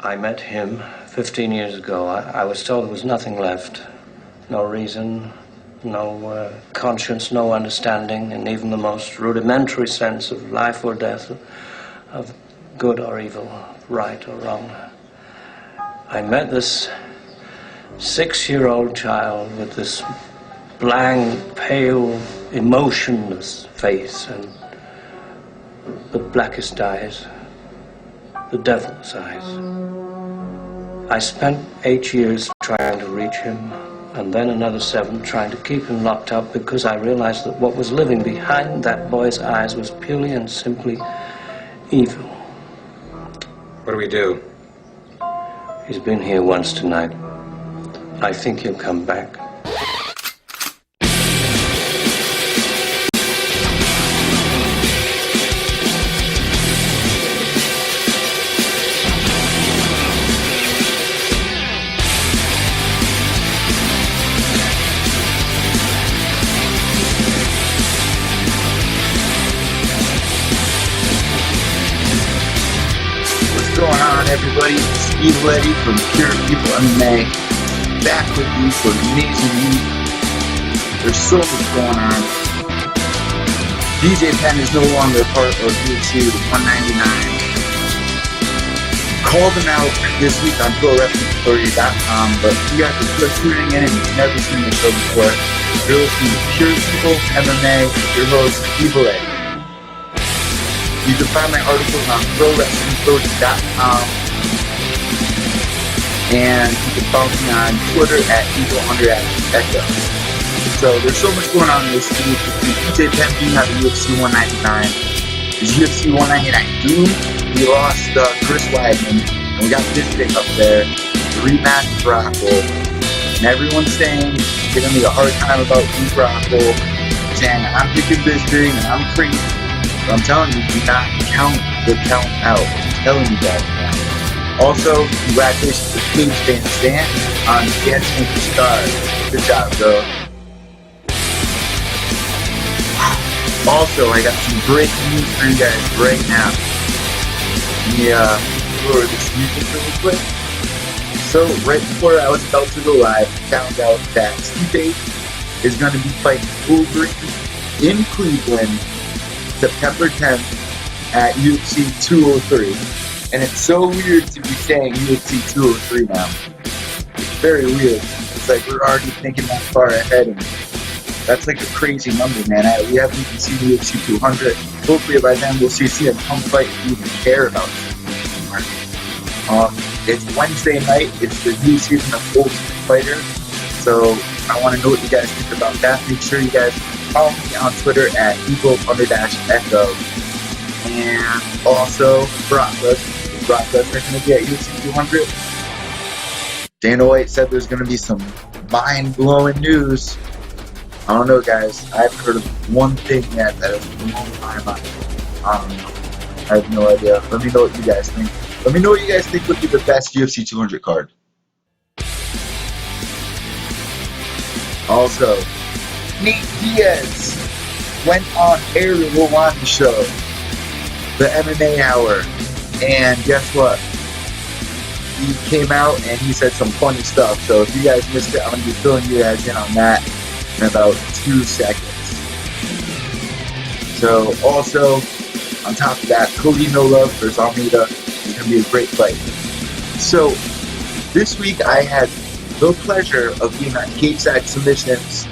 I met him 15 years ago. I was told there was nothing left. No reason, no conscience, no understanding, and even the most rudimentary sense of life or death, of good or evil, right or wrong. I met this 6-year-old child with this blank, pale, emotionless face and the blackest eyes, the devil's eyes. I spent 8 years trying to reach him, and then another 7 trying to keep him locked up, because I realized that what was living behind that boy's eyes was purely and simply evil. What do we do? He's been here once tonight. I think he'll come back. Everybody, it's EVil from EVil MMA, back with you for an amazing week. There's so much going on. Penn is no longer part of UFC 199. Called him out this week on ProWrestlingAuthority.com, but you guys are just tuning in and you've never seen the show before. You're listening to EVil MMA, your host, EVil. You can find my articles on ProWrestlingAuthority.com. And you can follow me on Twitter at EVil_Echo. So there's so much going on in this week. Between Penn being out of UFC 199. Is UFC 199 doomed? We lost Chris Weidman, and we got this thing up there, the rematch with Rockhold. And everyone's saying, giving me a hard time about Luke Rockhold, saying I'm picking Bisping and I'm crazy. So I'm telling you, do not count the count out. I'm telling you guys now. Also, congratulations to Paige Vanzant on Dancing with the Stars. Good job, bro. Also, I got some breaking news for you guys right now. Let me lower this music really quick. So, right before I was about to go live, I found out that Paige is going to be fighting Garbrandt in Cleveland September 10th at UFC 203. And it's so weird to be saying UFC 203 now. It's very weird. It's like we're already thinking that far ahead, and that's like a crazy number, man. We haven't even seen UFC 200. Hopefully by then we'll see CM Punk fight if we even care about it. It's Wednesday night. It's the new season of Ultimate Fighter. So I want to know what you guys think about that. Make sure you guys follow me on Twitter at EVil_Echo. And also Brock Lesnar going to be at UFC 200. Dana White said there's going to be some mind-blowing news. I don't know, guys. I haven't heard of one thing yet that has blown my mind. I don't know. I have no idea. Let me know what you guys think. Let me know what you guys think would be the best UFC 200 card. Also, Nate Diaz went on air to go on the show, the MMA Hour, and guess what? He came out and he said some funny stuff. So if you guys missed it, I'm going to be filling you guys in on that in about 2 seconds. So also, on top of that, Cody No Love versus Almeida is going to be a great fight. So this week I had the pleasure of being on Cageside Submissions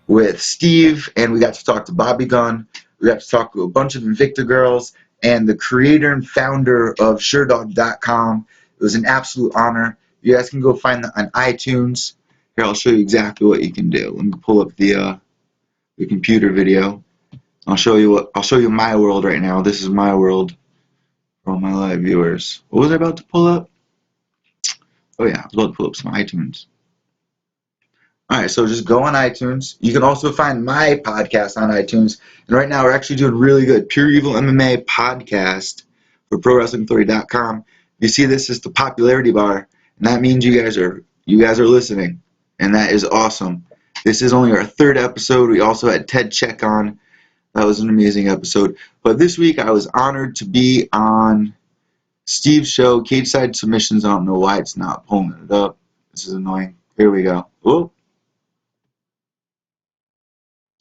with Steve, and we got to talk to Bobby Gunn. We got to talk to a bunch of Invicta girls and the creator and founder of SureDog.com. It was an absolute honor. You guys can go find that on iTunes. Here, I'll show you exactly what you can do. Let me pull up the computer video. I'll show you my world right now. This is my world for all my live viewers. What was I about to pull up? Oh yeah, I was about to pull up some iTunes. Alright, so just go on iTunes. You can also find my podcast on iTunes. And right now we're actually doing really good. Pure Evil MMA podcast for ProWrestlingAuthority.com. You see this is the popularity bar, and that means you guys are listening. And that is awesome. This is only our 3rd episode. We also had Ted Check on. That was an amazing episode. But this week I was honored to be on Steve's show, cage side submissions. I don't know why it's not pulling it up. This is annoying. Here we go. Oh,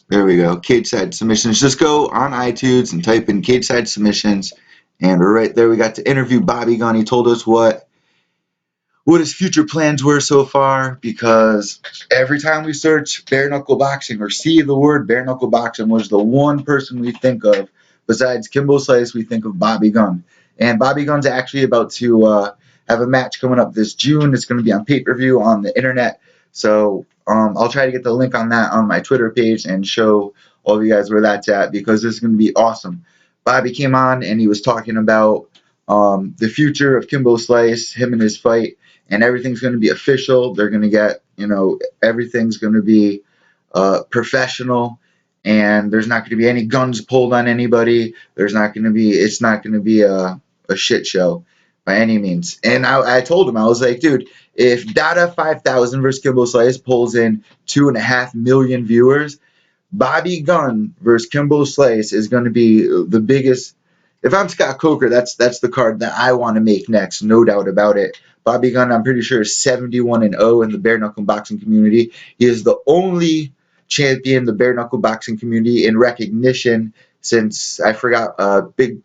there we go. Cage side submissions. Just go on iTunes and type in cage side submissions, and right there we got to interview Bobby Gunn. He told us what his future plans were so far, because every time we search bare knuckle boxing or see the word bare knuckle boxing, was the one person we think of besides Kimbo Slice. We think of Bobby Gunn, and Bobby Gunn's actually about to have a match coming up this June. It's going to be on pay-per-view on the internet, so I'll try to get the link on that on my Twitter page and show all of you guys where that's at, because this is going to be awesome. Bobby came on and he was talking about the future of Kimbo Slice, him and his fight, and everything's going to be official. They're going to get, everything's going to be professional, and there's not going to be any guns pulled on anybody. It's not going to be a shit show by any means. And I told him, I was like, dude, if Dada 5000 versus Kimbo Slice pulls in 2.5 million viewers, Bobby Gunn versus Kimbo Slice is going to be the biggest. If I'm Scott Coker, that's the card that I want to make next, no doubt about it. Bobby Gunn, I'm pretty sure, is 71-0 in the bare knuckle boxing community. He is the only champion in the bare knuckle boxing community in recognition since, I forgot, Big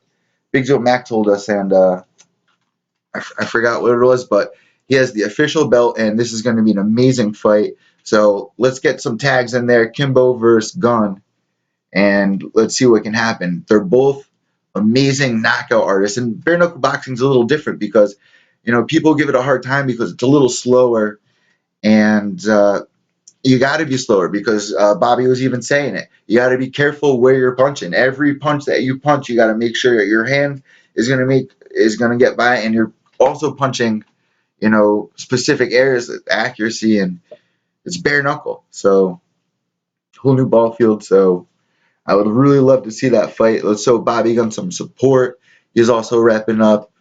Joe Mac told us, and I forgot what it was, but he has the official belt, and this is going to be an amazing fight. So let's get some tags in there. Kimbo versus Gunn, and let's see what can happen. They're both amazing knockout artists, and bare knuckle boxing is a little different because, people give it a hard time because it's a little slower, and you got to be slower because Bobby was even saying it. You got to be careful where you're punching. Every punch that you punch, you got to make sure that your hand is gonna get by, and you're also punching, specific areas with accuracy, and it's bare knuckle. So whole new ball field. So I would really love to see that fight. Let's show Bobby Gunn some support. He's also wrapping up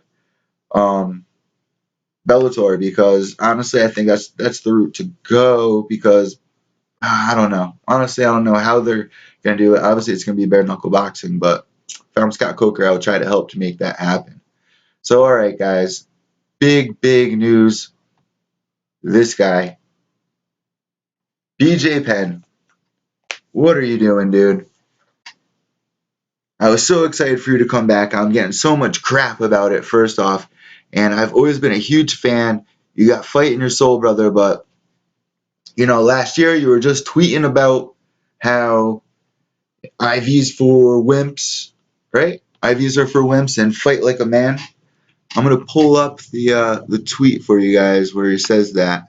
Bellator, because honestly, I think that's the route to go, because I don't know. Honestly, I don't know how they're going to do it. Obviously, it's going to be bare knuckle boxing, but if I'm Scott Coker, I would try to help to make that happen. So, all right, guys. Big news. This guy, BJ Penn. What are you doing, dude? I was so excited for you to come back. I'm getting so much crap about it, first off. And I've always been a huge fan. You got fight in your soul, brother. But, last year you were just tweeting about how IVs for wimps, right? IVs are for wimps and fight like a man. I'm going to pull up the tweet for you guys where he says that,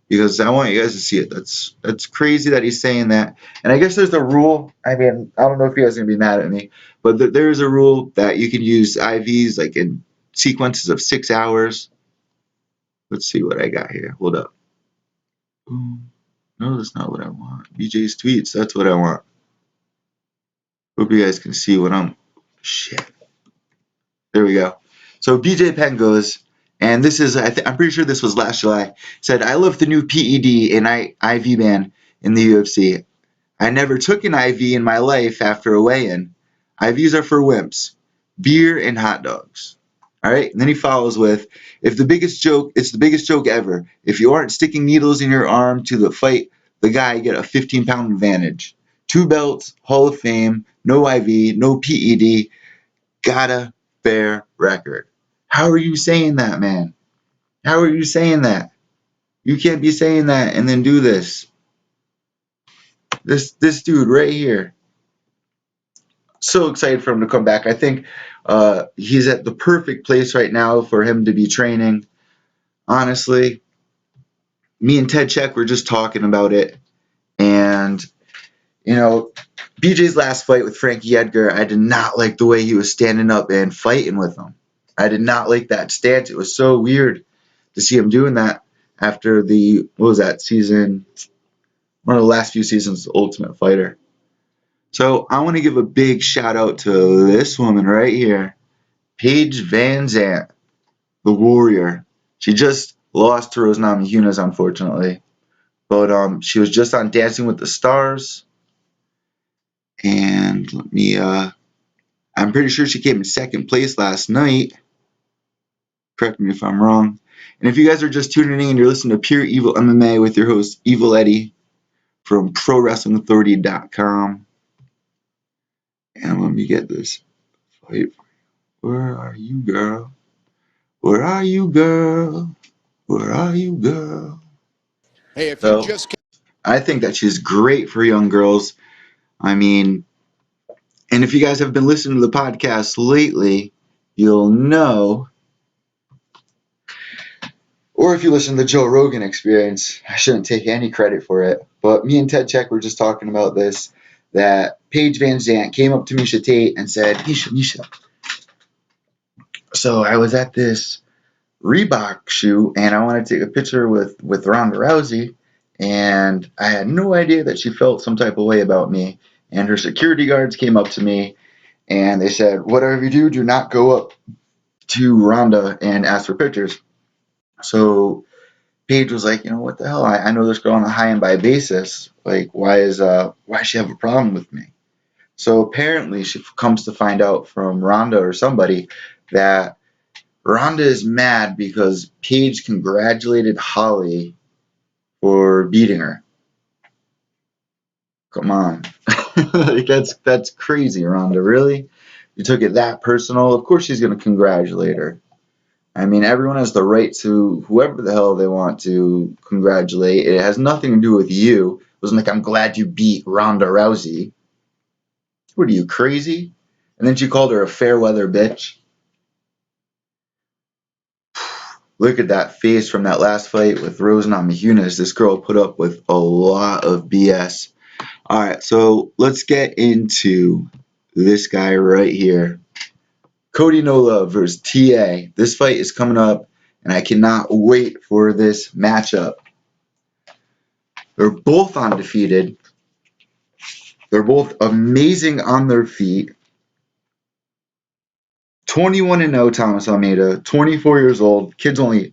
because I want you guys to see it. That's crazy that he's saying that. And I guess there's a rule. I mean, I don't know if you guys are going to be mad at me, but there is a rule that you can use IVs like in sequences of 6 hours. Let's see what I got here. Hold up. No, that's not what I want. BJ's tweets. That's what I want. Hope you guys can see what I'm. Shit. There we go. So BJ Penn goes, and this is, I'm pretty sure this was last July, said, I love the new PED and IV ban in the UFC. I never took an IV in my life after a weigh-in. IVs are for wimps. Beer and hot dogs. All right? And then he follows with, it's the biggest joke ever. If you aren't sticking needles in your arm to the fight, the guy get a 15-pound advantage. 2 belts, Hall of Fame, no IV, no PED, gotta fair record. How are you saying that, man? How are you saying that? You can't be saying that and then do this. This dude right here. So excited for him to come back. I think he's at the perfect place right now for him to be training. Honestly, me and Ted Check were just talking about it. And, BJ's last fight with Frankie Edgar, I did not like the way he was standing up and fighting with him. I did not like that stance. It was so weird to see him doing that after season, one of the last few seasons, Ultimate Fighter. So I want to give a big shout out to this woman right here, Paige Vanzant, the Warrior. She just lost to Rose Namajunas, unfortunately, but she was just on Dancing with the Stars, and I'm pretty sure she came in second place last night. Correct me if I'm wrong. And if you guys are just tuning in, you're listening to Pure Evil MMA with your host, Evil Eddie from ProWrestlingAuthority.com. And let me get this fight. Where are you, girl? Where are you, girl? Where are you, girl? Hey, if So, you just I think that she's great for young girls. I mean, and if you guys have been listening to the podcast lately, you'll know, or if you listen to the Joe Rogan Experience, I shouldn't take any credit for it, but me and Ted Check were just talking about this, that Paige Vanzant came up to Misha Tate and said, Misha. So I was at this Reebok shoot, and I wanted to take a picture with Ronda Rousey, and I had no idea that she felt some type of way about me, and her security guards came up to me, and they said, whatever you do, do not go up to Ronda and ask for pictures. So Paige was like, what the hell? I know this girl on a high and by basis. Like, why does she have a problem with me? So apparently she comes to find out from Ronda or somebody that Ronda is mad because Paige congratulated Holly for beating her. Come on. Like, that's crazy, Ronda. Really? You took it that personal? Of course she's going to congratulate her. I mean, everyone has the right to whoever the hell they want to congratulate. It has nothing to do with you. It wasn't like, I'm glad you beat Ronda Rousey. What are you, crazy? And then she called her a fair weather bitch. Look at that face from that last fight with Rose Namajunas. This girl put up with a lot of BS. All right, so let's get into this guy right here. Cody No Love versus TA. This fight is coming up, and I cannot wait for this matchup. They're both undefeated. They're both amazing on their feet. 21-0 Thomas Almeida, 24 years old. Kid's only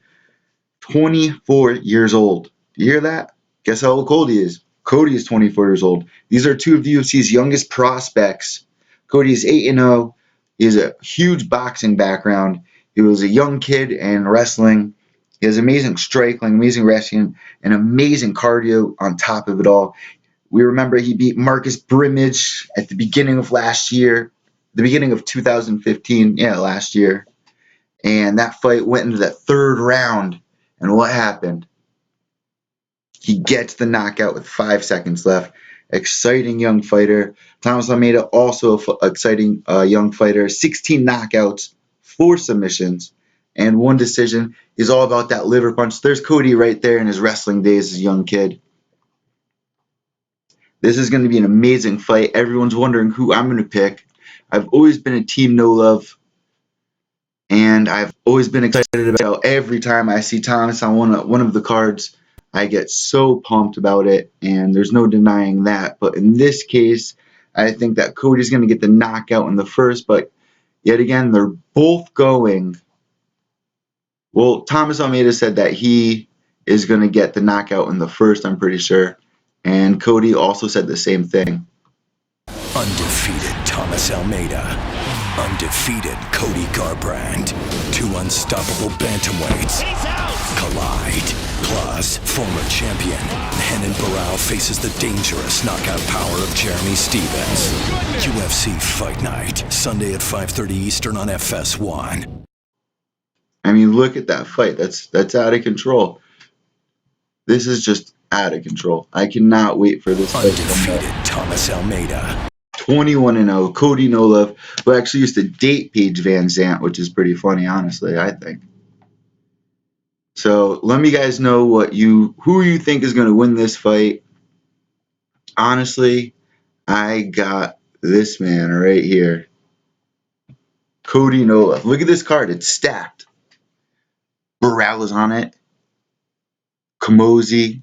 24 years old. Do you hear that? Guess how old Cody is? Cody is 24 years old. These are two of the UFC's youngest prospects. Cody is 8-0. He has a huge boxing background. He was a young kid in wrestling. He has amazing striking, amazing wrestling, and amazing cardio on top of it all. We remember he beat Marcus Brimage at the beginning of last year, the beginning of 2015, last year. And that fight went into that third round. And what happened? He gets the knockout with 5 seconds left. Exciting young fighter. Thomas Almeida, also an exciting young fighter. 16 knockouts, 4 submissions, and 1 decision. He's all about that liver punch. There's Cody right there in his wrestling days as a young kid. This is going to be an amazing fight. Everyone's wondering who I'm going to pick. I've always been a team No Love, and I've always been excited about every time I see Thomas on one of the cards. I get so pumped about it, and there's no denying that. But in this case, I think that Cody's going to get the knockout in the first, but yet again, they're both going. Well, Thomas Almeida said that he is going to get the knockout in the first, I'm pretty sure. And Cody also said the same thing. Undefeated Thomas Almeida. Undefeated Cody Garbrandt. 2 unstoppable bantamweights collide. Plus, former champion Renan Barão faces the dangerous knockout power of Jeremy Stevens. UFC Fight Night, Sunday at 5:30 Eastern on FS1. I mean, look at that fight. That's out of control. This is just out of control. I cannot wait for this fight. Undefeated Thomas Almeida. 21-0, Cody No Love, who actually used to date Paige Vanzant, which is pretty funny, honestly, I think. So let me guys know who you think is going to win this fight. Honestly, I got this man right here. Cody No Love. Look at this card. It's stacked. Barão is on it. Kamosi.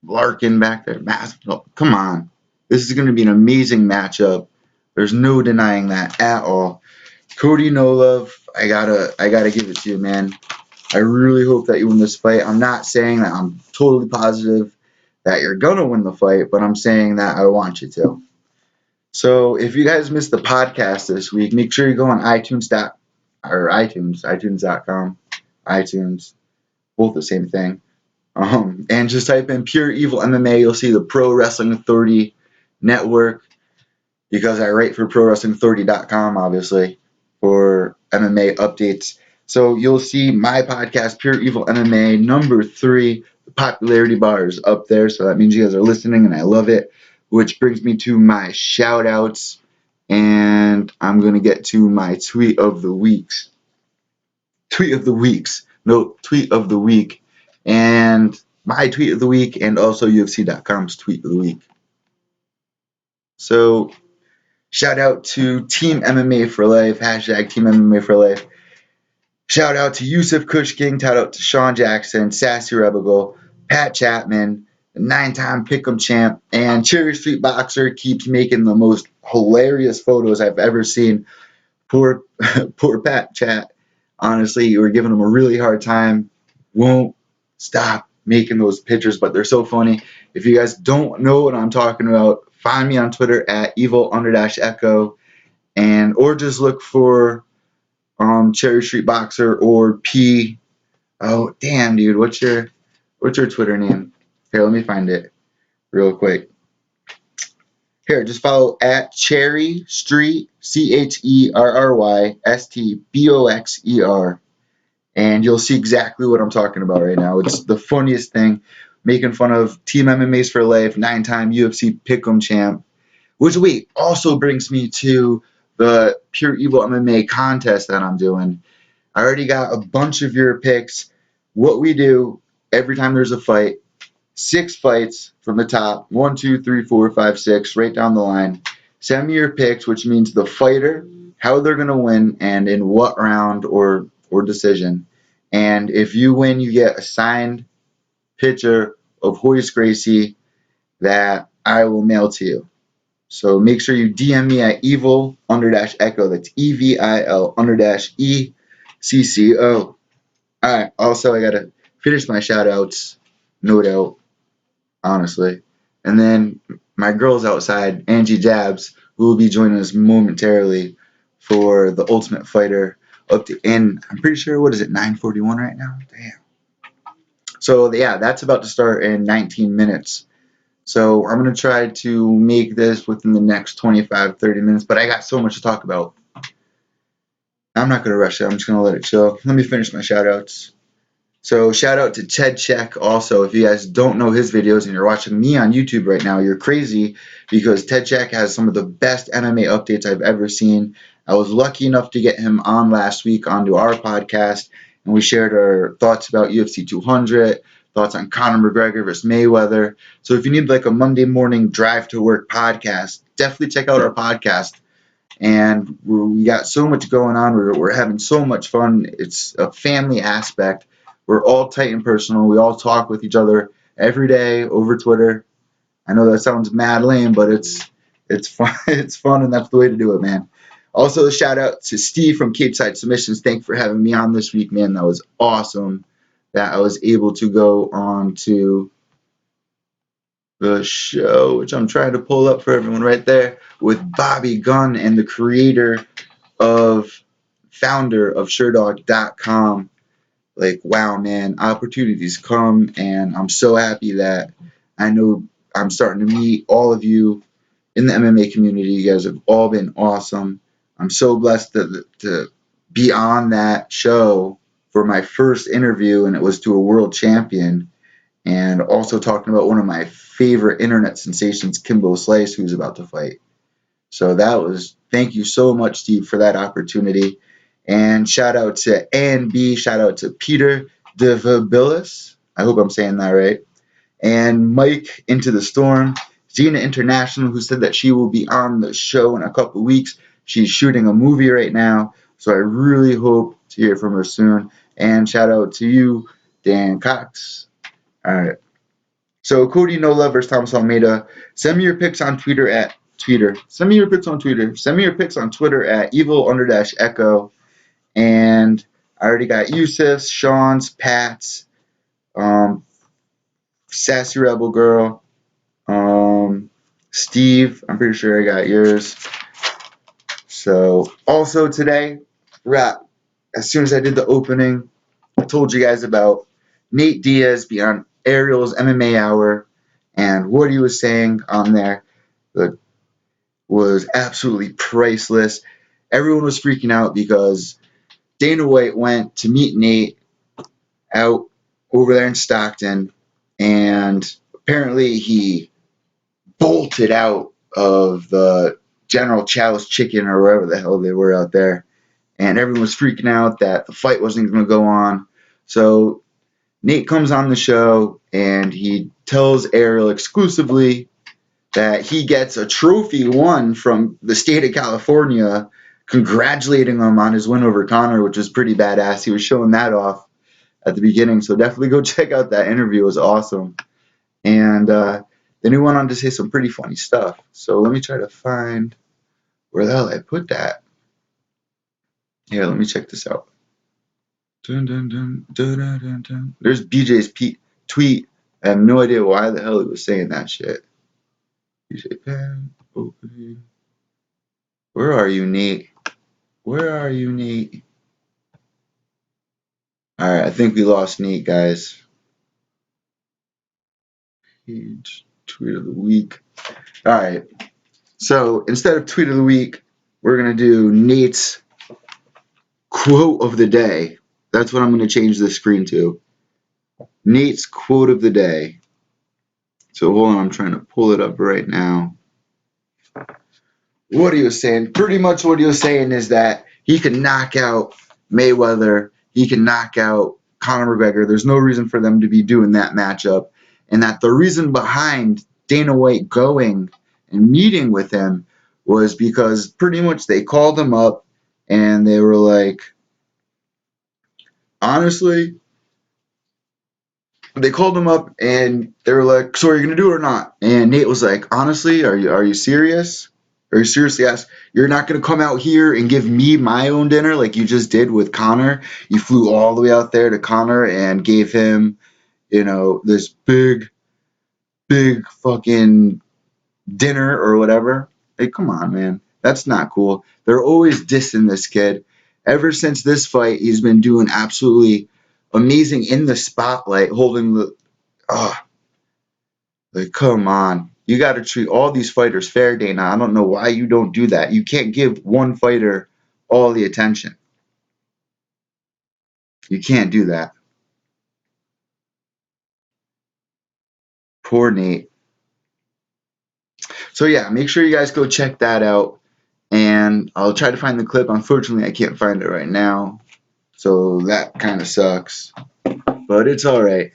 Larkin back there. Oh, come on. This is going to be an amazing matchup. There's no denying that at all. Cody No Love, I gotta give it to you, man. I really hope that you win this fight. I'm not saying that I'm totally positive that you're gonna win the fight, but I'm saying that I want you to. So if you guys missed the podcast this week, make sure you go on iTunes, or iTunes, iTunes.com, iTunes, both the same thing. And just type in Pure Evil MMA. You'll see the Pro Wrestling Authority Network, because I write for ProWrestlingAuthority.com, obviously, for MMA updates. So you'll see my podcast, Pure Evil MMA, number 3. The popularity bar is up there, so that means you guys are listening, and I love it. Which brings me to my shout-outs, and I'm going to get to my tweet of the weeks. Tweet of the weeks. No, tweet of the week. And my tweet of the week, and also UFC.com's tweet of the week. So, shout out to Team MMA for Life, hashtag Team MMA for Life. Shout out to Yusuf Kush King, shout out to Sean Jackson, Sassy Rebel Girl, Pat Chapman, the 9-time Pick'em champ, and Cherry Street Boxer keeps making the most hilarious photos I've ever seen. Poor Pat Chat. Honestly, we're giving him a really hard time. Won't stop making those pictures, but they're so funny. If you guys don't know what I'm talking about, find me on Twitter at evil_echo, and or just look for Cherry Street Boxer or P. Oh damn, dude, what's your Twitter name? Here, let me find it real quick. Here, just follow at Cherry Street, CherryStBoxer, and you'll see exactly what I'm talking about right now. It's the funniest thing, making fun of Team MMA's for Life, 9-time UFC Pick'em champ, which also brings me to the Pure Evil MMA contest that I'm doing. I already got a bunch of your picks. What we do every time there's a fight, 6 fights from the top, 1, 2, 3, 4, 5, 6, right down the line. Send me your picks, which means the fighter, how they're going to win, and in what round or decision. And if you win, you get a signed picture of Horace Gracie that I will mail to you. So make sure you DM me at evil_echo. That's EVIL_ECCO. Alright, also I gotta finish my shout outs, no doubt, honestly. And then my girl's outside, Angie Jabs, who will be joining us momentarily for the Ultimate Fighter and I'm pretty sure, 9:41 right now? Damn. So yeah, that's about to start in 19 minutes. So I'm going to try to make this within the next 25, 30 minutes, but I got so much to talk about. I'm not going to rush it. I'm just going to let it chill. Let me finish my shout-outs. So shout out to Ted Check also. If you guys don't know his videos and you're watching me on YouTube right now, you're crazy, because Ted Check has some of the best MMA updates I've ever seen. I was lucky enough to get him on last week onto our podcast, and we shared our thoughts about UFC 200, thoughts on Conor McGregor versus Mayweather. So if you need like a Monday morning drive to work podcast, definitely check out our podcast. And we got so much going on. We're having so much fun. It's a family aspect. We're all tight and personal. We all talk with each other every day over Twitter. I know that sounds mad lame, but it's fun. It's fun, and that's the way to do it, man. Also, a shout out to Steve from Cape Side Submissions. Thanks for having me on this week, man. That was awesome that I was able to go on to the show, which I'm trying to pull up for everyone right there, with Bobby Gunn and the founder of SureDog.com. Like, wow, man, opportunities come, and I'm so happy that I know I'm starting to meet all of you in the MMA community. You guys have all been awesome. I'm so blessed to be on that show for my first interview, and it was to a world champion, and also talking about one of my favorite internet sensations, Kimbo Slice, who's about to fight. So thank you so much, Steve, for that opportunity. And shout out to A&B, shout out to Peter DeVabilis. I hope I'm saying that right. And Mike Into the Storm, Xena International, who said that she will be on the show in a couple of weeks. She's shooting a movie right now, so I really hope to hear from her soon. And shout out to you, Dan Cox. All right. So Cody No Love versus Thomas Almeida. Send me your picks on Twitter at Twitter. Send me your picks on Twitter. Send me your picks on Twitter at evil_echo. And I already got Yusuf's, Sean's, Pat's, Sassy Rebel Girl, Steve. I'm pretty sure I got yours. So also today, we're at as soon as I did the opening, I told you guys about Nate Diaz being on Ariel's MMA Hour, and what he was saying on there was absolutely priceless. Everyone was freaking out because Dana White went to meet Nate out over there in Stockton, and apparently he bolted out of the General Chow's Chicken or wherever the hell they were out there, and everyone was freaking out that the fight wasn't going to go on. So Nate comes on the show and he tells Ariel exclusively that he gets a trophy won from the state of California, congratulating him on his win over Connor, which was pretty badass. He was showing that off at the beginning, so definitely go check out that interview. It was awesome. And then he went on to say some pretty funny stuff. So let me try to find where the hell I put that. Here, let me check this out. Dun, dun, dun, dun, dun, dun, dun. There's BJ's tweet. I have no idea why the hell he was saying that shit. BJ Penn, opening. Where are you, Nate? Where are you, Nate? Alright, I think we lost Nate, guys. Page, tweet of the week. Alright, so instead of tweet of the week, we're going to do Nate's quote of the day. That's what I'm going to change the screen to. Nate's quote of the day. So hold on, I'm trying to pull it up right now. What he was saying, pretty much what he was saying is that he can knock out Mayweather, he can knock out Conor McGregor. There's no reason for them to be doing that matchup, and that the reason behind Dana White going and meeting with him was because pretty much they called him up and they were like, honestly, they called him up and they were like, so are you going to do it or not? And Nate was like, honestly, are you serious? Are you seriously asked? You're not going to come out here and give me my own dinner like you just did with Connor? You flew all the way out there to Connor and gave him, this big fucking dinner or whatever. Hey, come on, man. That's not cool. They're always dissing this kid. Ever since this fight, he's been doing absolutely amazing in the spotlight, holding the... come on. You got to treat all these fighters fair, Dana. I don't know why you don't do that. You can't give one fighter all the attention. You can't do that. Poor Nate. So yeah, make sure you guys go check that out. And I'll try to find the clip. Unfortunately, I can't find it right now. So that kind of sucks. But it's all right.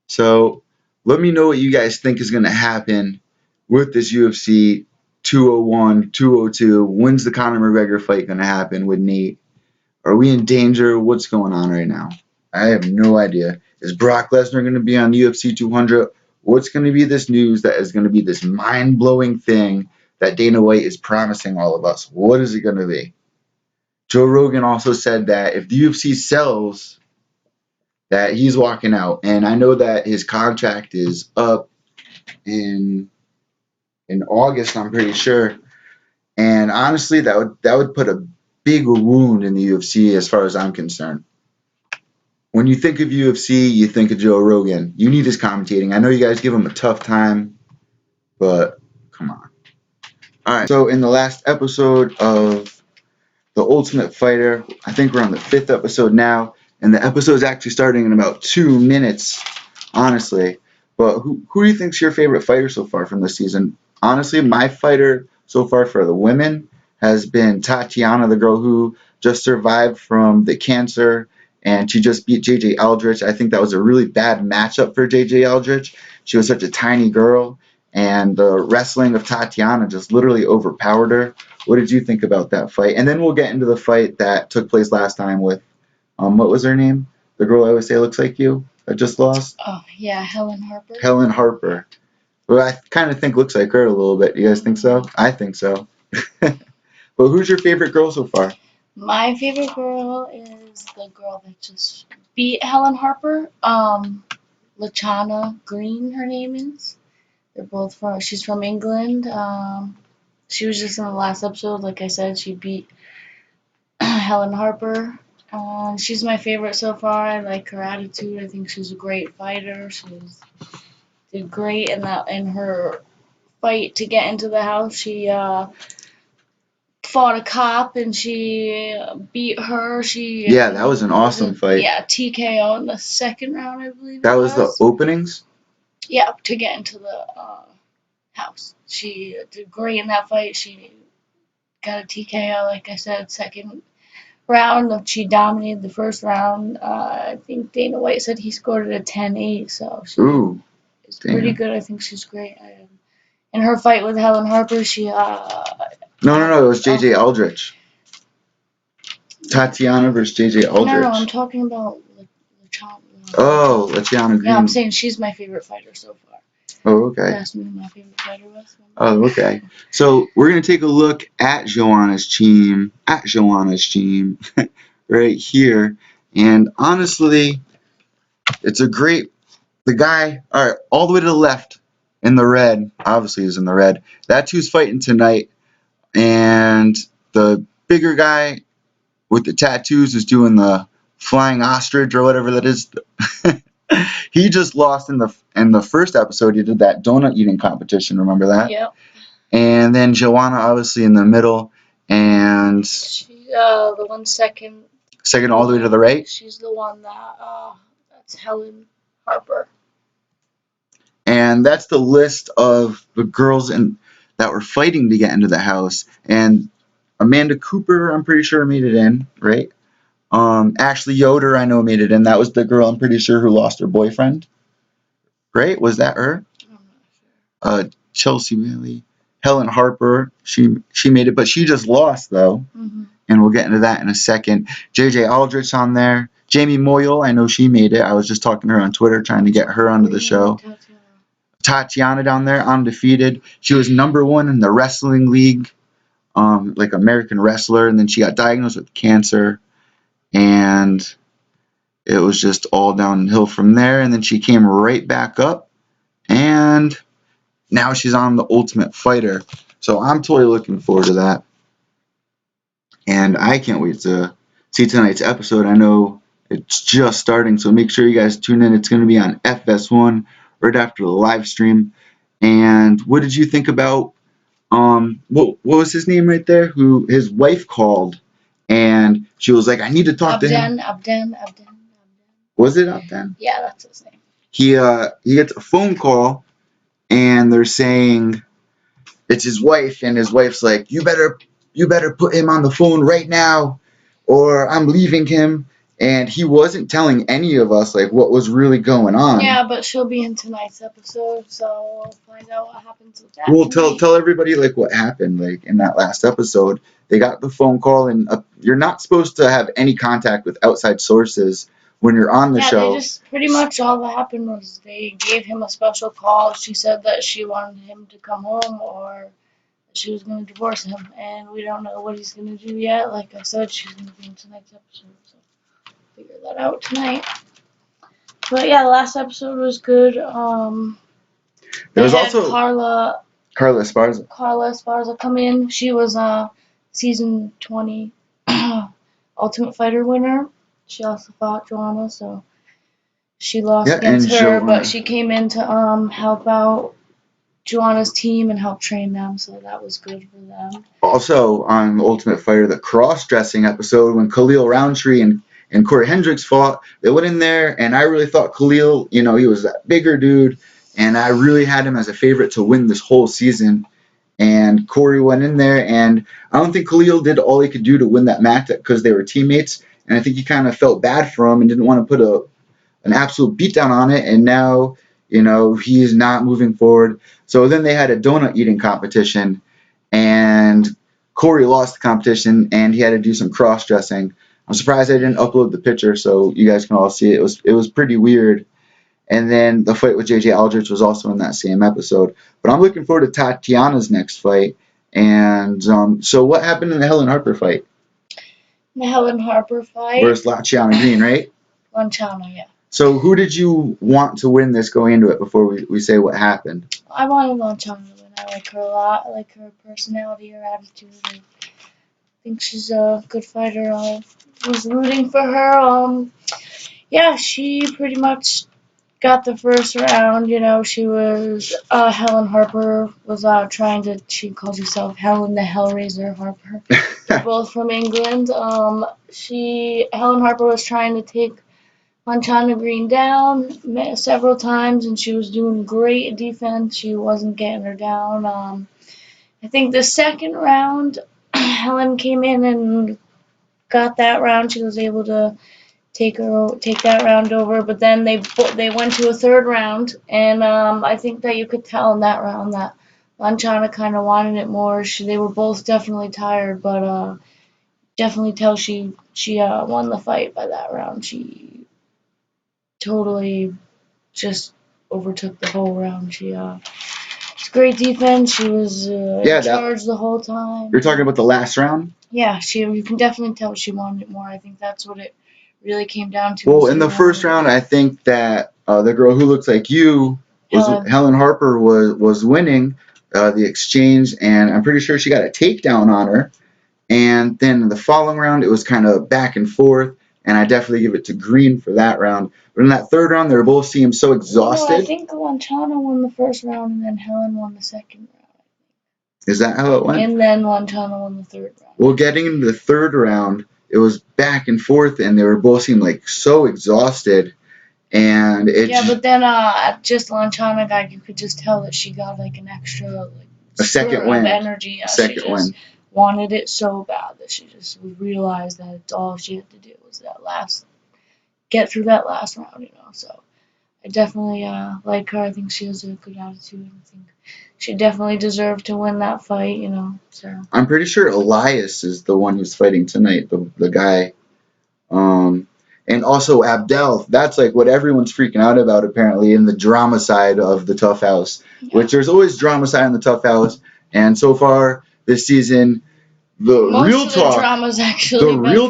So let me know what you guys think is going to happen with this UFC 201, 202. When's the Conor McGregor fight going to happen with Nate? Are we in danger? What's going on right now? I have no idea. Is Brock Lesnar going to be on UFC 200? What's going to be this news that is going to be this mind-blowing thing that Dana White is promising all of us? What is it going to be? Joe Rogan also said that if the UFC sells, that he's walking out. And I know that his contract is up in August, I'm pretty sure. And honestly, that would put a big wound in the UFC as far as I'm concerned. When you think of UFC, you think of Joe Rogan. You need his commentating. I know you guys give him a tough time, but come on. All right, so in the last episode of The Ultimate Fighter, I think we're on the 5th episode now, and the episode's actually starting in about 2 minutes, honestly. But who do you think's your favorite fighter so far from this season? Honestly, my fighter so far for the women has been Tatiana, the girl who just survived from the cancer, and she just beat J.J. Aldrich. I think that was a really bad matchup for J.J. Aldrich. She was such a tiny girl, and the wrestling of Tatiana just literally overpowered her. What did you think about that fight? And then we'll get into the fight that took place last time with, what was her name? The girl I always say looks like you that just lost? Oh, yeah, Helen Harper. Helen Harper. Well, I kind of think looks like her a little bit. You guys think so? I think so. But who's your favorite girl so far? My favorite girl is the girl that just beat Helen Harper. Lachana Green, her name is. She's from England. She was just in the last episode. Like I said, she beat Helen Harper. She's my favorite so far. I like her attitude. I think she's a great fighter. Did great in her fight to get into the house. She fought a cop and she beat her. Yeah, that was an awesome fight. Yeah, TKO in the second round, I believe. That was the openings? Yeah, to get into the house. She did great in that fight. She got a TKO, like I said, second round. She dominated the first round. I think Dana White said he scored it a 10-8, so she is pretty good. I think she's great. In her fight with Helen Harper, she No, it was JJ Aldrich. Tatiana versus JJ Aldrich. No, I'm talking about LaChana. Oh, LaChana Green. Yeah, I'm saying she's my favorite fighter so far. Oh, okay. That's me, my favorite fighter was. Oh, okay. So we're gonna take a look at Joanna's team, right here, and honestly, it's a great. The guy, all right, all the way to the left in the red, obviously is in the red. That's who's fighting tonight, and the bigger guy with the tattoos is doing the flying ostrich or whatever that is. He just lost in the first episode. He did that donut eating competition. Remember that? Yep. And then Joanna, obviously in the middle, and She, the 1 second. Second all the way to the right. She's the one that's Helen Harper. And that's the list of the girls that were fighting to get into the house. And Amanda Cooper, I'm pretty sure, made it in, right? Ashley Yoder, I know, made it in. That was the girl, I'm pretty sure, who lost her boyfriend. Right? Was that her? I'm not sure. Chelsea Bailey. Helen Harper, she made it, but she just lost, though. Mm-hmm. And we'll get into that in a second. JJ Aldrich on there. Jamie Moyle, I know she made it. I was just talking to her on Twitter, trying to get her onto the show. Tatiana down there, undefeated. She was #1 in the wrestling league, like American wrestler, and then she got diagnosed with cancer, and it was just all downhill from there. And then she came right back up, and now she's on the Ultimate Fighter. So I'm totally looking forward to that, and I can't wait to see tonight's episode. I know it's just starting, so make sure you guys tune in. It's going to be on FS1 right after the live stream. And what did you think about what was his name right there? Who his wife called, and she was like, "I need to talk to him." Abden. Was it Abden? Yeah, that's his name. He gets a phone call, and they're saying it's his wife, and his wife's like, "You better put him on the phone right now, or I'm leaving him." And he wasn't telling any of us like what was really going on. Yeah, but she'll be in tonight's episode, so we'll find out what happens with that. We'll tell everybody like what happened like in that last episode. They got the phone call, and you're not supposed to have any contact with outside sources when you're on the show. They just pretty much all that happened was they gave him a special call. She said that she wanted him to come home or she was going to divorce him, and we don't know what he's going to do yet. Like I said, she's going to be in tonight's episode, so figure that out tonight. But yeah, the last episode was good. There was also Carla Esparza come in. She was season 20 Ultimate Fighter winner. She also fought Joanna, so she lost against her, but she came in to help out Joanna's team and help train them, so that was good for them. Also on Ultimate Fighter, the cross-dressing episode when Khalil Roundtree and Corey Hendricks fought, they went in there, and I really thought Khalil, he was that bigger dude, and I really had him as a favorite to win this whole season. And Corey went in there, and I don't think Khalil did all he could do to win that match because they were teammates, and I think he kind of felt bad for him and didn't want to put an absolute beatdown on it, and now, he's not moving forward. So then they had a donut eating competition, and Corey lost the competition, and he had to do some cross-dressing. I'm surprised I didn't upload the picture so you guys can all see it. It was pretty weird. And then the fight with JJ Aldrich was also in that same episode. But I'm looking forward to Tatiana's next fight. And so what happened in the Helen Harper fight? The Helen Harper fight? Versus LaChana Green, right? LaChana, yeah. So who did you want to win this going into it before we say what happened? I wanted LaChana to win. I like her a lot. I like her personality, her attitude. I think she's a good fighter. was rooting for her. Yeah, she pretty much got the first round. You know, she was Helen Harper was trying to. She calls herself Helen the Hellraiser Harper. They're both from England. Helen Harper was trying to take Montana Green down several times, and she was doing great defense. She wasn't getting her down. I think the second round, Helen came in and got that round. She was able to take that round over, but then they went to a third round, and I think that you could tell in that round that Montana kind of wanted it more. They were both definitely tired, but definitely tell she won the fight by that round. She totally just overtook the whole round. It's great defense. She was in charge the whole time. You're talking about the last round? Yeah, you can definitely tell she wanted it more. I think that's what it really came down to. Well, in the first round, I think that the girl who looks like you, Helen Harper, was winning the exchange, and I'm pretty sure she got a takedown on her. And then in the following round, it was kind of back and forth, and I definitely give it to Green for that round. But in that third round, they both seemed so exhausted. No, I think Montana won the first round, and then Helen won the second round. Is that how it went? And then Montana won the third round. Well, getting into the third round, it was back and forth, and they were both seemed like so exhausted. And but then just Montana got, you could just tell that she got like an extra a second win. Of energy. Yeah, second she win. Wanted it so bad that she just realized that it's all she had to do was get through that last round, you know. So I definitely like her. I think she has a good attitude. I think she definitely deserved to win that fight, you know. So I'm pretty sure Elias is the one who's fighting tonight, the guy. And also Abdel. That's like what everyone's freaking out about apparently in the drama side of the Tough House, which there's always drama side in the Tough House. And so far this season, the real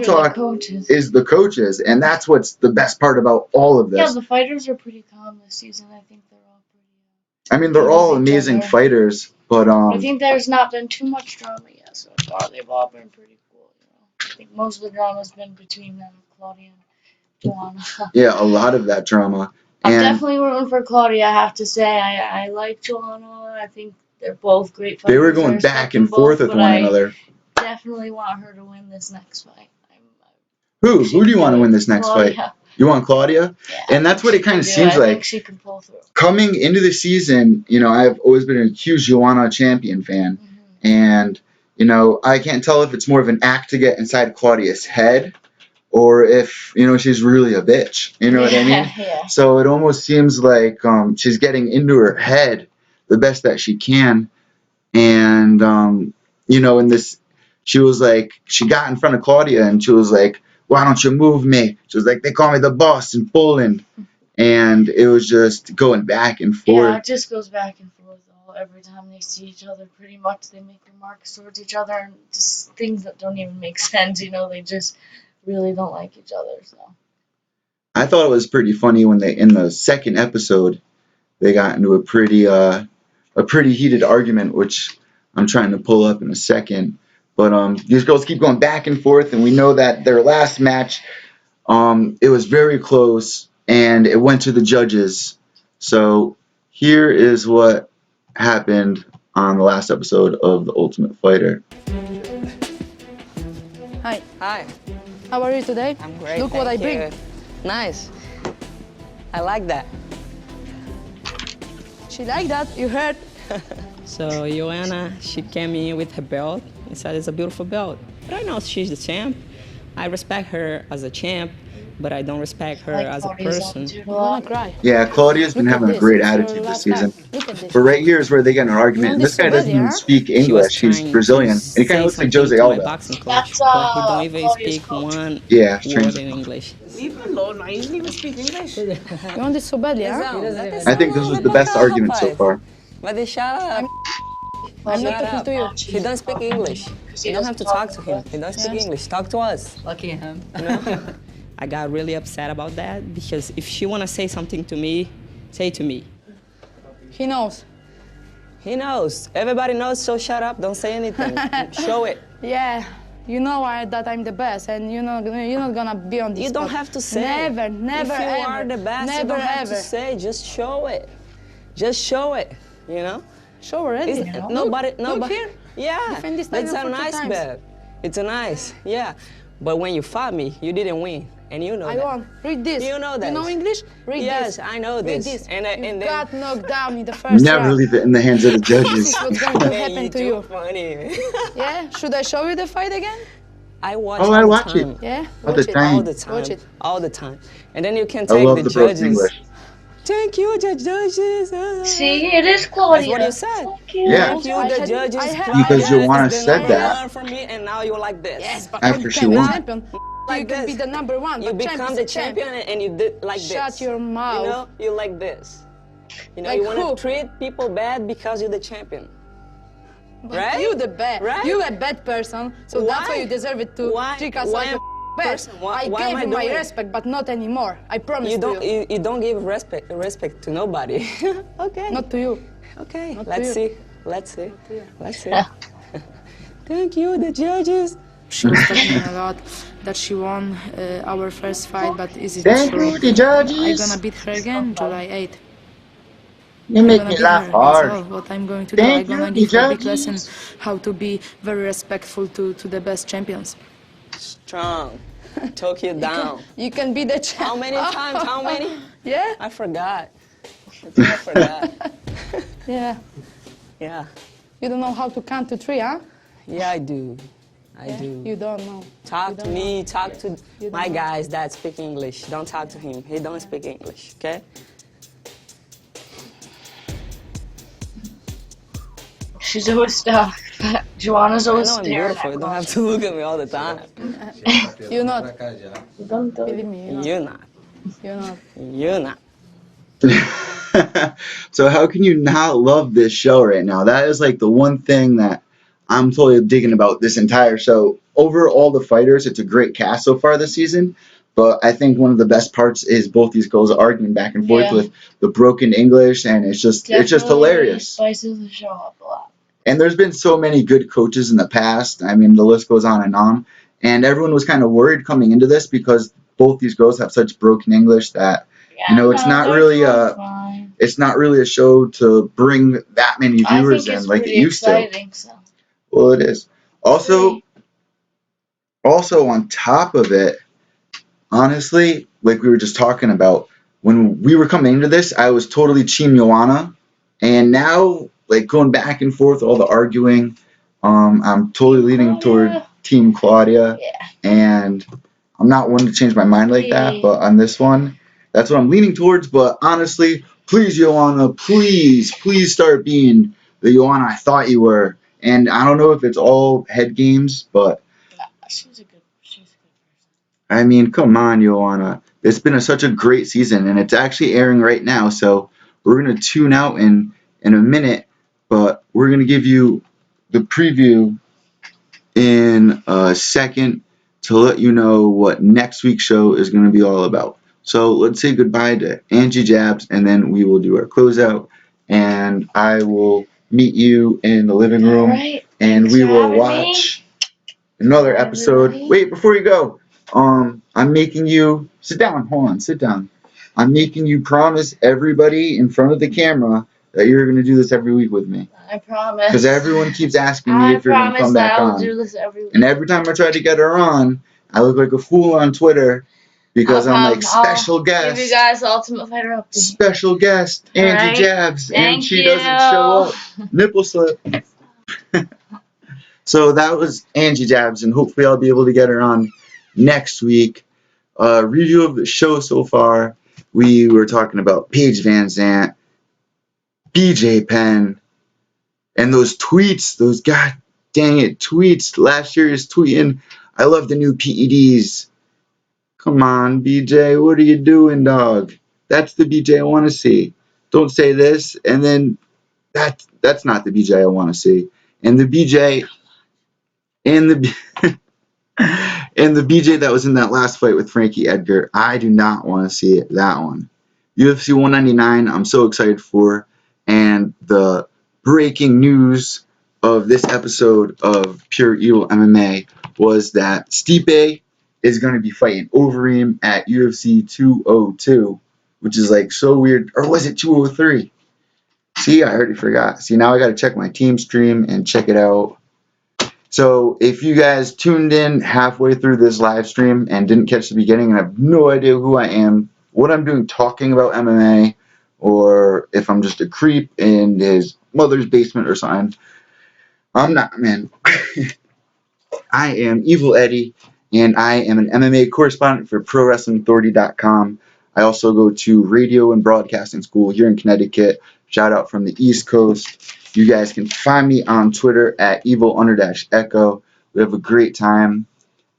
talk is the coaches, and that's what's the best part about all of this. Yeah, the fighters are pretty calm this season. I think they're all pretty. I mean, they're all amazing fighters, but I think there's not been too much drama yet so far. They've all been pretty cool. You know, I think most of the drama's been between them, Claudia and Joanna. Yeah, a lot of that drama. I'm definitely rooting for Claudia. I have to say, I like Joanna. I think they're both great fighters. They were going back and forth with one another. Definitely want her to win this next fight. Who do you want to win this next Claudia. fight? You want Claudia? Yeah, and that's what it kind of seems I like. Think she can pull through. Coming into the season, you know, I've always been a huge Joanna Champion fan. Mm-hmm. And, you know, I can't tell if it's more of an act to get inside Claudia's head or if, you know, she's really a bitch. You know what I mean? Yeah. So it almost seems like she's getting into her head the best that she can. And, you know, in this, she was like, she got in front of Claudia and she was like, why don't you move me? She was like, they call me the boss in Poland. And it was just going back and forth. Yeah, it just goes back and forth every time they see each other. Pretty much they make remarks towards each other and just things that don't even make sense. You know, they just really don't like each other. So I thought it was pretty funny when in the second episode, they got into a pretty heated argument, which I'm trying to pull up in a second. But these girls keep going back and forth, and we know that their last match, it was very close, and it went to the judges. So here is what happened on the last episode of The Ultimate Fighter. Hi. Hi. How are you today? I'm great. Look what I bring. Nice. I like that. She like that, you heard? So Joanna, she came in with her belt and said it's a beautiful belt. But I know she's the champ. I respect her as a champ, but I don't respect her as a person. I'm gonna cry. Yeah, Claudia's been having a great attitude this season. But right here is where they get in an argument, and this guy doesn't even speak English. He's Brazilian, and he kind of looks like Jose Aldo. Boxing coach, but he don't even speak one word in English. Leave him alone, man. He doesn't even speak English. You want this so badly, huh? I think this was the best argument so far. But they shut up. I'm not talking to you. He doesn't speak English. You don't have to talk to him. He doesn't speak English. Talk to us. Lucky him. I got really upset about that because if she wanna say something to me, say to me. He knows. He knows. Everybody knows, so shut up. Don't say anything. Show it. Yeah, You know that I'm the best, and you're not gonna be on this. You don't spot. have to say. Never, never, if you ever. are the best, never, you don't have ever. to say. Just show it. Just show it. You know. Show already. Nobody. Look here. Yeah. Defend this That's title a for 2 nice times. bet. It's a nice. Yeah. But when you fought me, you didn't win, and you know I that. won. Read this. You know that. You know English? Read yes, this. I know Read this. this. And You then got knocked down in the first Never round. leave it in the hands of the This judges. is what's going to Man, happen to too you. funny. Yeah? Should I show you the fight again? I watch Oh, all I the watch time. it. Yeah? All Watch the it. time. All the time. Watch it. All the time. And then you can I take love the the broken judges. English. Thank you, the judges. See, it is Claudia. That's what you said. Thank you. Yeah. Thank you, I the had- judges. I had- Because Claudia Joanna is the said number that. one for me, and now you're like this. Yes, but After you she can be won. champion. Like You can this. be the number one, You but champ become is the a champ. champion, and you did like this. Shut your mouth. You know, you like this. You know, Like you want who? to treat people bad because you're the champion. But Right? You the bad. Right? You a bad person, so that's why Why? you deserve it to Why? treat us Why like am a bad. person? Why I am gave I you my doing it? respect, but not anymore. I promise You don't. to you. You don't give respect to nobody. Okay. Not to you. Okay. Not to Let's you. see. Let's see. Let's see. Thank you, the judges. She was talking a lot that she won our first fight, but is it Thank true? you, the judges. I'm gonna beat her again, July 8th. You I'm make gonna me beat laugh her. hard. That's all what I'm going to Thank do. I'm gonna you, give her a big judges. lesson how to be very respectful to the best champions. Strong. Took you down. You can be the champ. How many times? How many? Yeah? I forgot. I think I forgot. Yeah. Yeah. You don't know how to count to 3, huh? Yeah, I do. I do. You don't know. Talk You to don't me, know. talk to You my don't know. guys that speak English. Don't talk to him. He don't speak English, okay? She's always stuck. Joanna's I always know I'm staring beautiful. You at don't me. have to look at me all the time. You're not. Don't do Believe it. me, You're not. you're not. You're not. So how can you not love this show right now? That is like the one thing that I'm totally digging about this entire show. Over all the fighters, it's a great cast so far this season. But I think one of the best parts is both these girls arguing back and forth Yeah. with the broken English, and it's just Definitely hilarious. spices the show up a lot. And there's been so many good coaches in the past. I mean, the list goes on and on. And everyone was kind of worried coming into this because both these girls have such broken English that Yeah, it's not they're really doing fine. it's not really a show to bring that many I viewers think in it's like it pretty used to. exciting. So. Well, it is. Also on top of it, honestly, like we were just talking about, when we were coming into this, I was totally Team Joanna, and now like going back and forth, all the arguing, I'm totally leaning toward Team Claudia, Yeah. and I'm not one to change my mind like that, but on this one, that's what I'm leaning towards. But honestly, please, Joanna, please start being the Joanna I thought you were. And I don't know if it's all head games, but She's a good person. I mean, come on, Joanna. It's been such a great season, and it's actually airing right now. So we're going to tune out in a minute, but we're going to give you the preview in a second to let you know what next week's show is going to be all about. So let's say goodbye to Angie Jabs, and then we will do our closeout, and I will meet you in the living room, All right. and Thanks we for will having watch another Bye, episode. everybody. Wait, before you go, I'm making you sit down. Hold on, sit down. I'm making you promise everybody in front of the camera that you're going to do this every week with me. I promise. Because everyone keeps asking me I if you're going to promise come that back I'll on. do this every week. And every time I try to get her on, I look like a fool on Twitter because I'm like, special I'll give you guest, guys the Ultimate Fighter update. special guest, All Angie right. Jabs, and Thank she you. doesn't show up. Nipple slip. So that was Angie Jabs, and hopefully I'll be able to get her on next week. Review of the show so far. We were talking about Paige Vanzant, BJ Penn, and those tweets, those god dang it tweets. Last year is tweeting, I love the new PEDs. Come on, BJ, what are you doing, dog? That's the BJ I want to see. Don't say this, and then that's not the BJ I want to see. And the BJ and the and the BJ that was in that last fight with Frankie Edgar, I do not want to see it. That one. UFC 199, I'm so excited for. And the breaking news of this episode of Pure EVil MMA was that Stipe is going to be fighting Overeem at UFC 202, which is like so weird. Or was it 203? See, I already forgot. See, now I got to check my team stream and check it out. So if you guys tuned in halfway through this live stream and didn't catch the beginning and have no idea who I am, what I'm doing talking about MMA, or if I'm just a creep in his mother's basement or something, I'm not, man. I am Evil Eddie, and I am an MMA correspondent for ProWrestlingAuthority.com. I also go to radio and broadcasting school here in Connecticut. Shout out from the East Coast. You guys can find me on Twitter at evil_echo. We have a great time.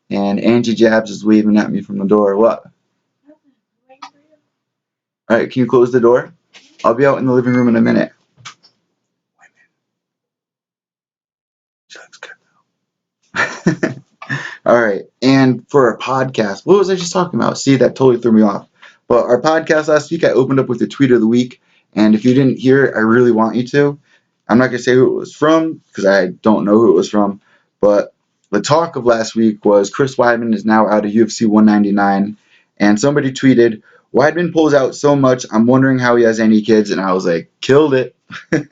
And Angie Jabs is waving at me from the door. What? All right, can you close the door? I'll be out in the living room in a minute. She looks good. All right, and for our podcast, what was I just talking about? See, that totally threw me off. But our podcast last week, I opened up with the tweet of the week, and if you didn't hear it, I really want you to. I'm not going to say who it was from, because I don't know who it was from, but the talk of last week was Chris Weidman is now out of UFC 199, and somebody tweeted, Weidman pulls out so much, I'm wondering how he has any kids, and I was like, killed it. I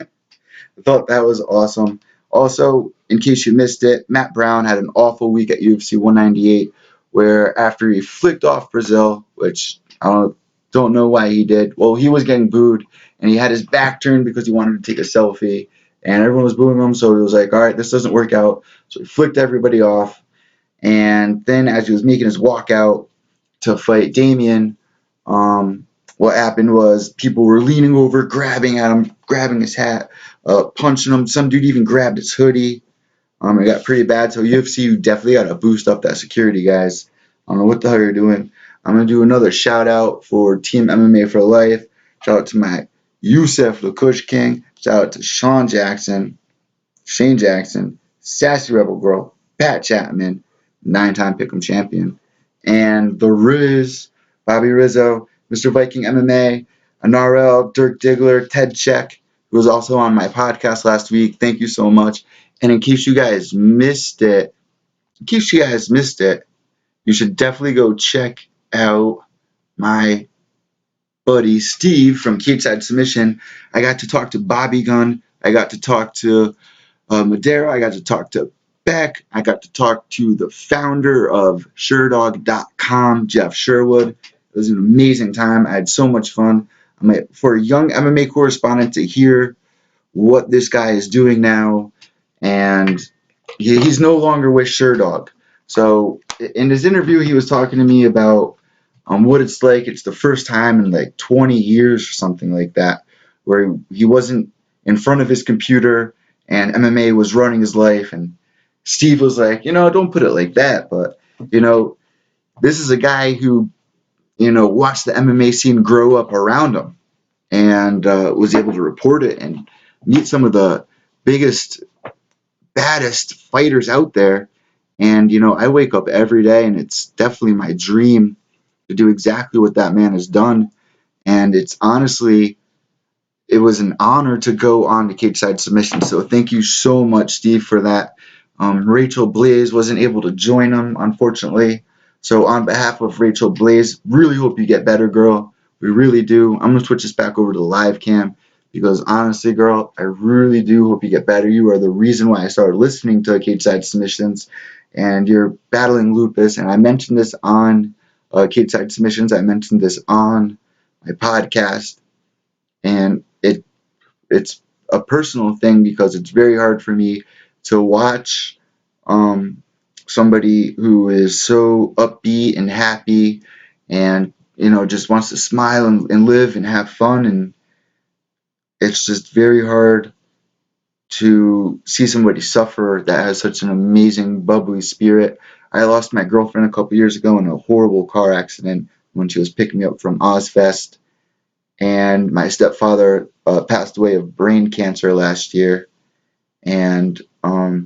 thought that was awesome. Also, in case you missed it, Matt Brown had an awful week at UFC 198 where after he flicked off Brazil, which I don't know why he did. Well, he was getting booed, and he had his back turned because he wanted to take a selfie, and everyone was booing him, so he was like, all right, this doesn't work out. So he flicked everybody off, and then as he was making his walk out to fight Damian, what happened was people were leaning over, grabbing at him, grabbing his hat, punching him. Some dude even grabbed his hoodie. It got pretty bad. So UFC, you definitely got to boost up that security, guys. I don't know what the hell you're doing. I'm going to do another shout out for Team MMA for Life. Shout out to my Yusef, the Kush King. Shout out to Shane Jackson, Sassy Rebel Girl, Pat Chapman, 9-time Pick'em champion, and The Riz, Bobby Rizzo, Mr. Viking MMA, NRL, Dirk Diggler, Ted Check, who was also on my podcast last week. Thank you so much. And in case you guys missed it, you should definitely go check out my buddy Steve from Capeside Submission. I got to talk to Bobby Gunn. I got to talk to Madero. I got to talk to Beck. I got to talk to the founder of SureDog.com, Jeff Sherwood. It was an amazing time. I had so much fun. For a young MMA correspondent to hear what this guy is doing now, and he's no longer with SureDog. So in his interview, he was talking to me about what it's like. It's the first time in like 20 years or something like that where he wasn't in front of his computer and MMA was running his life. And Steve was like, don't put it like that. But, this is a guy who, watched the MMA scene grow up around him and was able to report it and meet some of the biggest, baddest fighters out there. And, I wake up every day and it's definitely my dream to do exactly what that man has done. And it's honestly, it was an honor to go on to Capeside Submission. So thank you so much, Steve, for that. Rachel Blaze wasn't able to join him, unfortunately. So on behalf of Rachel Blaze, really hope you get better, girl. We really do. I'm going to switch this back over to the live cam because honestly, girl, I really do hope you get better. You are the reason why I started listening to Capeside Submissions, and you're battling lupus. And I mentioned this on Capeside Submissions. I mentioned this on my podcast, and it's a personal thing because it's very hard for me to watch somebody who is so upbeat and happy and just wants to smile and live and have fun, and it's just very hard to see somebody suffer that has such an amazing bubbly spirit. I lost my girlfriend a couple years ago in a horrible car accident when she was picking me up from Ozfest, and my stepfather passed away of brain cancer last year. And I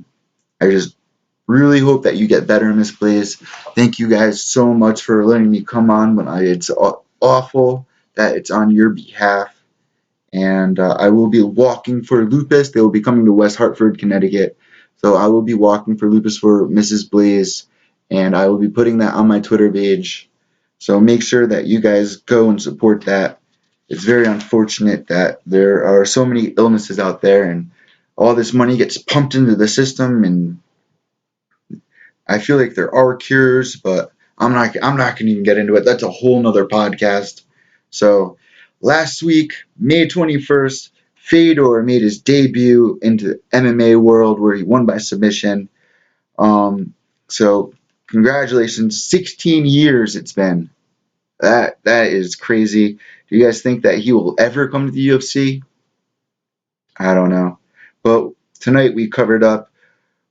just really hope that you get better, Miss Blaze. Thank you guys so much for letting me come on when it's awful that it's on your behalf. And I will be walking for Lupus. They will be coming to West Hartford, Connecticut. So I will be walking for Lupus for Mrs. Blaze, and I will be putting that on my Twitter page. So make sure that you guys go and support that. It's very unfortunate that there are so many illnesses out there, and all this money gets pumped into the system, and I feel like there are cures, but I'm not going to even get into it. That's a whole nother podcast. So last week, May 21st, Fedor made his debut into the MMA world where he won by submission. So congratulations. 16 years it's been. That is crazy. Do you guys think that he will ever come to the UFC? I don't know. But tonight we covered up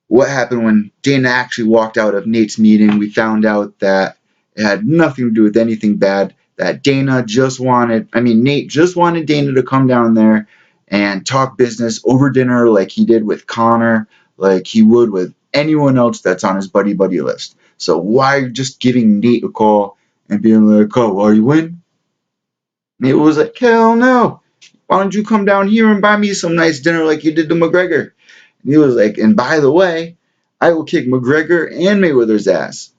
what happened when Dana actually walked out of Nate's meeting. We found out that it had nothing to do with anything bad. That Nate just wanted Dana to come down there and talk business over dinner like he did with Connor, like he would with anyone else that's on his buddy list. So why just giving Nate a call and being like, oh, are you win? Nate was like, hell no. Why don't you come down here and buy me some nice dinner like you did to McGregor? And he was like, and by the way, I will kick McGregor and Mayweather's ass.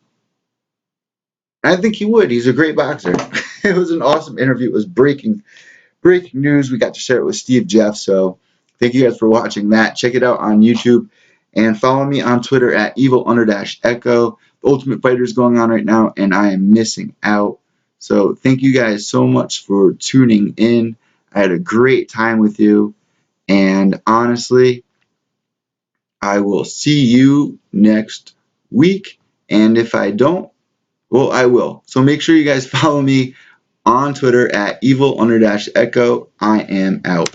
And I think he would. He's a great boxer. It was an awesome interview. It was breaking news. We got to share it with Steve Jeff. So thank you guys for watching that. Check it out on YouTube. And follow me on Twitter at EVil_Echo. The Ultimate Fighter is going on right now, and I am missing out. So thank you guys so much for tuning in. I had a great time with you. And honestly, I will see you next week. And if I don't, well, I will. So make sure you guys follow me on Twitter at EVil_Echo. I am out.